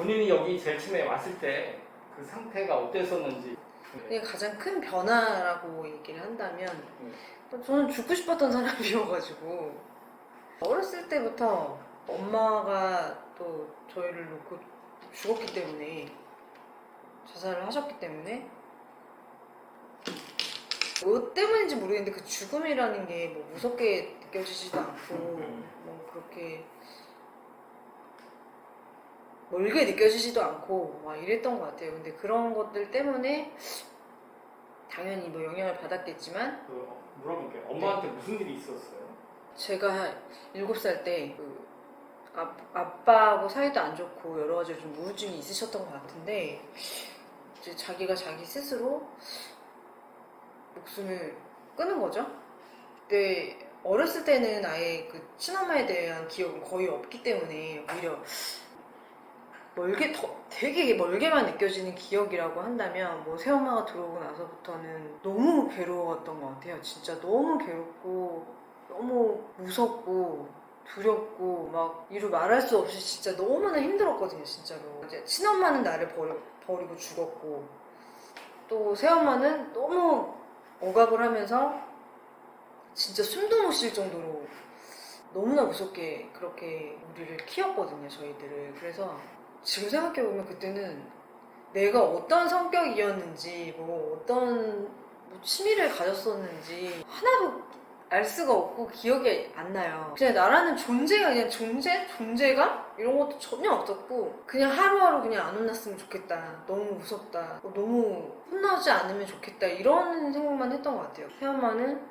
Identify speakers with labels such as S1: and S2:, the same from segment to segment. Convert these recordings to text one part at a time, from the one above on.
S1: 본인이 여기 제일 처음에 왔을 때 그 상태가 어땠었는지.
S2: 이게 가장 큰 변화라고 얘기를 한다면 저는 죽고 싶었던 사람이어가지고 어렸을 때부터 엄마가 또 저희를 놓고 죽었기 때문에 자살을 하셨기 때문에 뭐 때문인지 모르겠는데 그 죽음이라는 게 뭐 무섭게 느껴지지도 않고 뭐 그렇게 멀게 느껴지지도 않고 막 이랬던 것 같아요. 근데 그런 것들 때문에 당연히 뭐 영향을 받았겠지만
S1: 물어볼게요. 엄마한테 무슨 일이 있었어요?
S2: 제가 7살 때 아빠하고 사이도 안 좋고 여러 가지 좀 우울증이 있으셨던 것 같은데 이제 자기가 자기 스스로 목숨을 끊은 거죠. 그때 어렸을 때는 아예 그 친엄마에 대한 기억은 거의 없기 때문에 오히려 되게 멀게만 느껴지는 기억이라고 한다면 뭐 새엄마가 들어오고 나서부터는 너무 괴로웠던 것 같아요. 진짜 너무 괴롭고 너무 무섭고 두렵고 막 이루 말할 수 없이 진짜 너무나 힘들었거든요. 진짜로. 이제 친엄마는 나를 버리고 죽었고 또 새엄마는 너무 억압을 하면서 진짜 숨도 못 쉴 정도로 너무나 무섭게 그렇게 우리를 키웠거든요. 저희들을. 그래서 지금 생각해보면 그때는 내가 어떤 성격이었는지 뭐 어떤 뭐 취미를 가졌었는지 하나도 알 수가 없고 기억이 안 나요. 그냥 나라는 존재가 그냥 존재감? 이런 것도 전혀 없었고 그냥 하루하루 그냥 안 혼났으면 좋겠다. 너무 무섭다. 너무 혼나지 않으면 좋겠다. 이런 생각만 했던 것 같아요. 새엄마는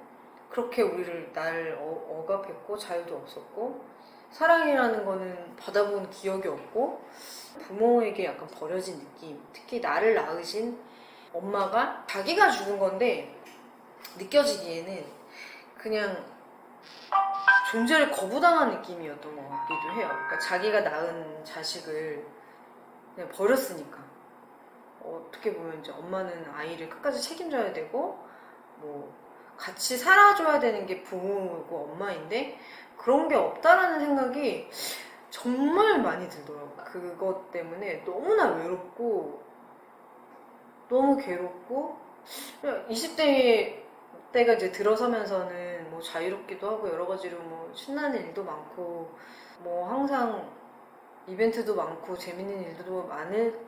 S2: 그렇게 나를 억압했고 자유도 없었고 사랑이라는 거는 받아본 기억이 없고 부모에게 약간 버려진 느낌. 특히 나를 낳으신 엄마가 자기가 죽은 건데 느껴지기에는 그냥 존재를 거부당한 느낌이었던 것 같기도 해요. 그러니까 자기가 낳은 자식을 그냥 버렸으니까. 어떻게 보면 이제 엄마는 아이를 끝까지 책임져야 되고 뭐 같이 살아줘야 되는 게 부모고 엄마인데 그런 게 없다라는 생각이 정말 많이 들더라고요. 그것 때문에 너무나 외롭고 너무 괴롭고 20대 때가 이제 들어서면서는 뭐 자유롭기도 하고 여러 가지로 뭐 신나는 일도 많고 뭐 항상 이벤트도 많고 재밌는 일도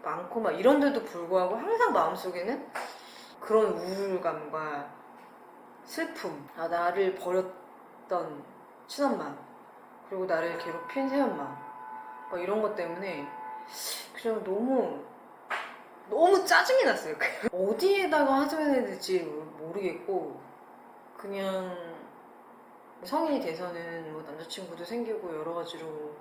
S2: 많고 막 이런데도 불구하고 항상 마음속에는 그런 우울감과 슬픔, 나를 버렸던 친엄마 그리고 나를 괴롭힌 새엄마 막 이런 것 때문에 그냥 너무 짜증이 났어요. 어디에다가 하소연해야 될지 모르겠고 그냥 성인이 돼서는 뭐 남자친구도 생기고 여러 가지로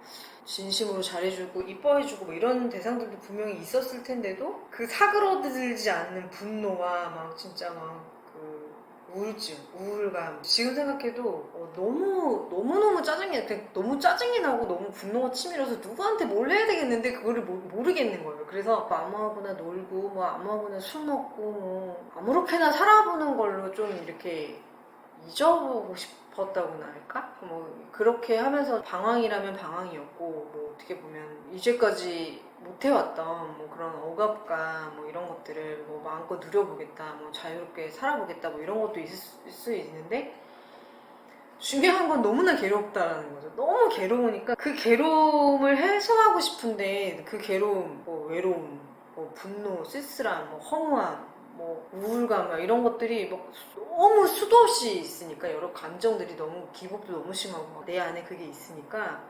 S2: 진심으로 잘해주고 이뻐해주고 뭐 이런 대상들도 분명히 있었을 텐데도 그 사그러들지 않는 분노와 막 진짜 막 그 우울증, 우울감 지금 생각해도 너무 짜증이 나고 너무 분노가 치밀어서 누구한테 뭘 해야 되겠는데 그거를 모르겠는 거예요. 그래서 아무하고나 놀고 뭐 아무하고나 술 먹고 뭐 아무렇게나 살아보는 걸로 좀 이렇게 잊어보고 싶었다고나 할까? 뭐 그렇게 하면서 방황이라면 방황이었고 뭐 어떻게 보면 이제까지 못해왔던 뭐 그런 억압과 뭐 이런 것들을 뭐 마음껏 누려보겠다, 뭐 자유롭게 살아보겠다, 뭐 이런 것도 있을 수 있는데 중요한 건 너무나 괴롭다라는 거죠. 너무 괴로우니까 그 괴로움을 해소하고 싶은데 그 괴로움, 뭐 외로움, 뭐 분노, 쓸쓸함, 뭐 허무함, 뭐 우울감 막 이런 것들이 막 너무 수도 없이 있으니까 여러 감정들이 너무 기복도 너무 심하고 내 안에 그게 있으니까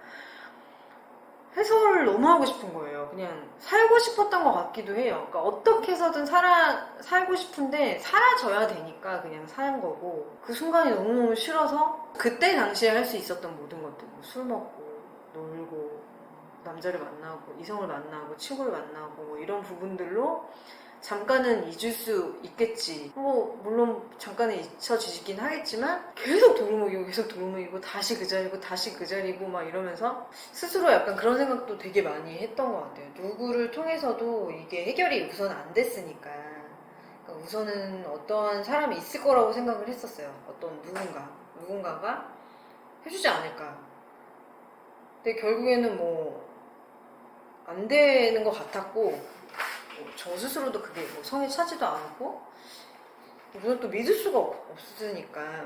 S2: 해소를 너무 하고 싶은 거예요. 그냥 살고 싶었던 것 같기도 해요. 그러니까 어떻게 해서든 살고 싶은데 사라져야 되니까 그냥 사는 거고 그 순간이 너무너무 싫어서 그때 당시에 할 수 있었던 모든 것들 뭐 술 먹고 놀고 남자를 만나고 이성을 만나고 친구를 만나고 뭐 이런 부분들로 잠깐은 잊을 수 있겠지. 뭐 물론 잠깐은 잊혀지긴 하겠지만 계속 도루묵이고 다시 그 자리고 막 이러면서 스스로 약간 그런 생각도 되게 많이 했던 것 같아요. 누구를 통해서도 이게 해결이 우선 안 됐으니까 그러니까 우선은 어떠한 사람이 있을 거라고 생각을 했었어요. 어떤 누군가가 해주지 않을까. 근데 결국에는 뭐 안 되는 것 같았고 저 스스로도 그게 뭐 성에 차지도 않았고 우선 또 믿을 수가 없으니까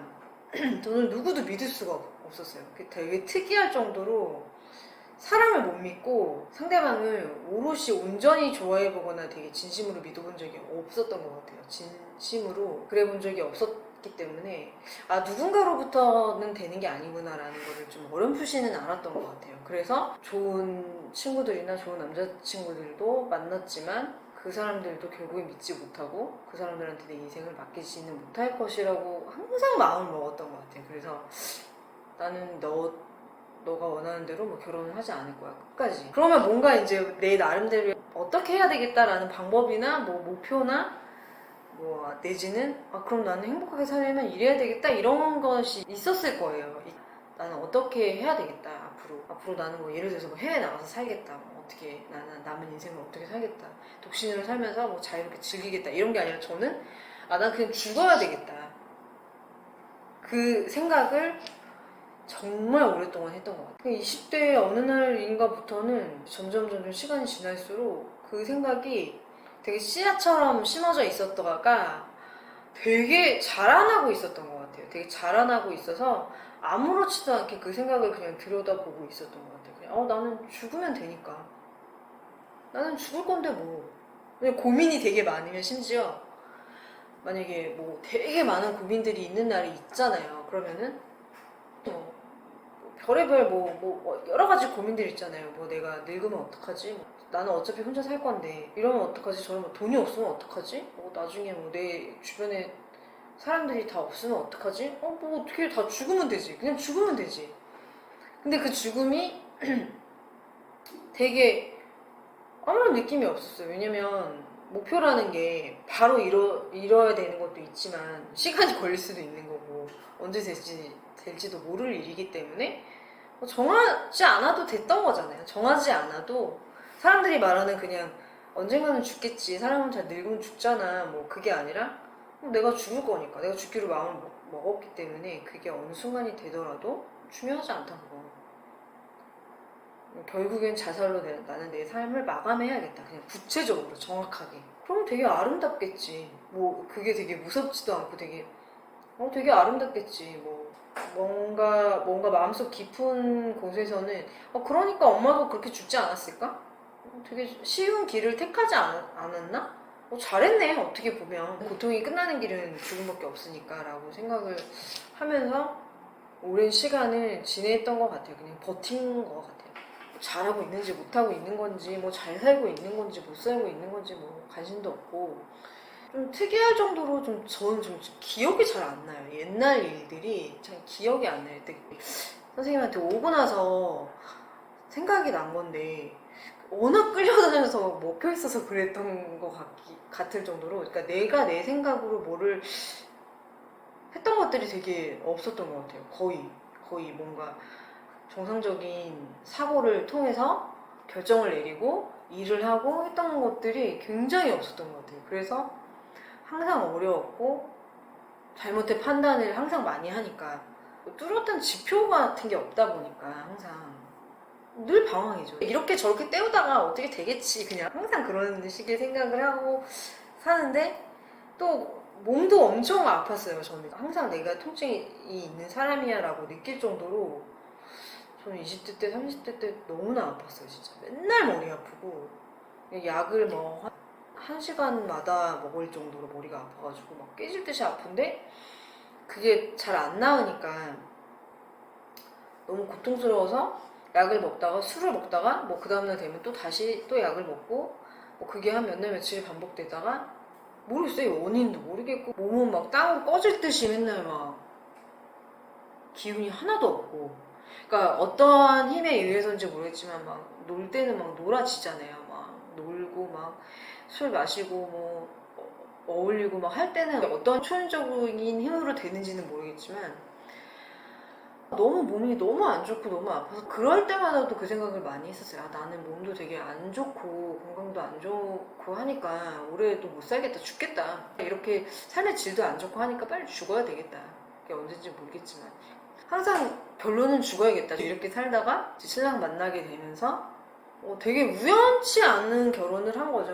S2: 저는 누구도 믿을 수가 없었어요. 그게 되게 특이할 정도로 사람을 못 믿고 상대방을 오롯이 온전히 좋아해보거나 되게 진심으로 믿어본 적이 없었던 것 같아요. 진심으로 그래본 적이 없었기 때문에 아 누군가로부터는 되는 게 아니구나라는 거를 좀 어렴풋이는 알았던 것 같아요. 그래서 좋은 친구들이나 좋은 남자친구들도 만났지만 그 사람들도 결국에 믿지 못하고 그 사람들한테 내 인생을 맡기지는 못할 것이라고 항상 마음을 먹었던 것 같아요. 그래서 나는 너가 원하는 대로 뭐 결혼을 하지 않을 거야 끝까지. 그러면 뭔가 이제 내 나름대로 어떻게 해야 되겠다라는 방법이나 뭐 목표나 뭐 내지는 아 그럼 나는 행복하게 살려면 이래야 되겠다 이런 것이 있었을 거예요. 나는 어떻게 해야 되겠다 앞으로 나는 뭐 예를 들어서 뭐 해외 나가서 살겠다 뭐 어떻게 나는 남은 인생을 어떻게 살겠다 독신으로 살면서 뭐 자유롭게 즐기겠다 이런 게 아니라 저는 아 난 그냥 죽어야 되겠다 그 생각을 정말 오랫동안 했던 것 같아요. 20대 어느 날인가부터는 점점 시간이 지날수록 그 생각이 되게 씨앗처럼 심어져 있었다가 되게 자라나고 있었던 것 같아요. 되게 자라나고 있어서 아무렇지도 않게 그 생각을 그냥 들여다보고 있었던 것 같아요. 그냥 나는 죽으면 되니까. 나는 죽을 건데 뭐. 고민이 되게 많으면 심지어 만약에 뭐 되게 많은 고민들이 있는 날이 있잖아요. 그러면은 별의별 뭐 여러 가지 고민들 있잖아요. 뭐 내가 늙으면 어떡하지? 뭐 나는 어차피 혼자 살 건데 이러면 어떡하지? 저러면 뭐 돈이 없으면 어떡하지? 뭐 나중에 뭐 내 주변에 사람들이 다 없으면 어떡하지? 뭐 어떻게 다 죽으면 되지. 그냥 죽으면 되지. 근데 그 죽음이 되게 아무런 느낌이 없었어요. 왜냐면 목표라는 게 바로 이뤄야 되는 것도 있지만 시간이 걸릴 수도 있는 거고 언제 될지도 모를 일이기 때문에 정하지 않아도 됐던 거잖아요. 정하지 않아도 사람들이 말하는 그냥 언젠가는 죽겠지 사람은 다 늙으면 죽잖아 뭐 그게 아니라 내가 죽을 거니까 내가 죽기로 마음을 먹었기 때문에 그게 어느 순간이 되더라도 중요하지 않다 그거. 결국엔 자살로 나는 내 삶을 마감해야겠다. 그냥 구체적으로 정확하게. 그럼 되게 아름답겠지. 뭐 그게 되게 무섭지도 않고 되게 아름답겠지. 뭐 뭔가 마음속 깊은 곳에서는 그러니까 엄마도 그렇게 죽지 않았을까? 되게 쉬운 길을 택하지 않았나? 잘했네 어떻게 보면. 고통이 끝나는 길은 죽음밖에 없으니까 라고 생각을 하면서 오랜 시간을 지냈던 것 같아요. 그냥 버틴 것 같아요. 잘하고 있는지 못하고 있는 건지 뭐 잘 살고 있는 건지 못 살고 있는 건지 뭐 관심도 없고 좀 특이할 정도로 저는 좀 기억이 잘 안 나요. 옛날 일들이 잘 기억이 안 나요. 선생님한테 오고 나서 생각이 난 건데 워낙 끌려다녀서 먹혀 있어서 그랬던 것 같을 정도로 그러니까 내가 내 생각으로 뭐를 했던 것들이 되게 없었던 것 같아요. 거의 뭔가 정상적인 사고를 통해서 결정을 내리고 일을 하고 했던 것들이 굉장히 없었던 것 같아요. 그래서 항상 어려웠고 잘못된 판단을 항상 많이 하니까 뚜렷한 지표 같은 게 없다 보니까 항상 늘 방황이죠. 이렇게 저렇게 때우다가 어떻게 되겠지 그냥 항상 그런 식의 생각을 하고 사는데 또 몸도 엄청 아팠어요. 저는 항상 내가 통증이 있는 사람이야 라고 느낄 정도로 저는 20대 때 30대 때 너무나 아팠어요. 진짜 맨날 머리 아프고 약을 뭐 한 시간마다 먹을 정도로 머리가 아파가지고 막 깨질 듯이 아픈데 그게 잘 안 나으니까 너무 고통스러워서 약을 먹다가 술을 먹다가 뭐 그 다음날 되면 또 다시 또 약을 먹고 뭐 그게 한 몇 날 며칠 반복되다가 모르겠어요. 원인도 모르겠고 몸은 막 땅으로 꺼질 듯이 맨날 막 기운이 하나도 없고 그러니까 어떠한 힘에 의해서인지 모르겠지만 막 놀 때는 막 놀아지잖아요. 막 놀고 막 술 마시고 뭐 어울리고 막 할 때는 어떤 초인적인 힘으로 되는지는 모르겠지만 너무 몸이 너무 안 좋고 너무 아파서 그럴 때마다도 그 생각을 많이 했었어요. 나는 몸도 되게 안 좋고 건강도 안 좋고 하니까 올해도 못 살겠다 죽겠다 이렇게 삶의 질도 안 좋고 하니까 빨리 죽어야 되겠다. 그게 언제인지 모르겠지만 항상 결론은 죽어야겠다 이렇게 살다가 신랑 만나게 되면서 되게 우연치 않은 결혼을 한 거죠.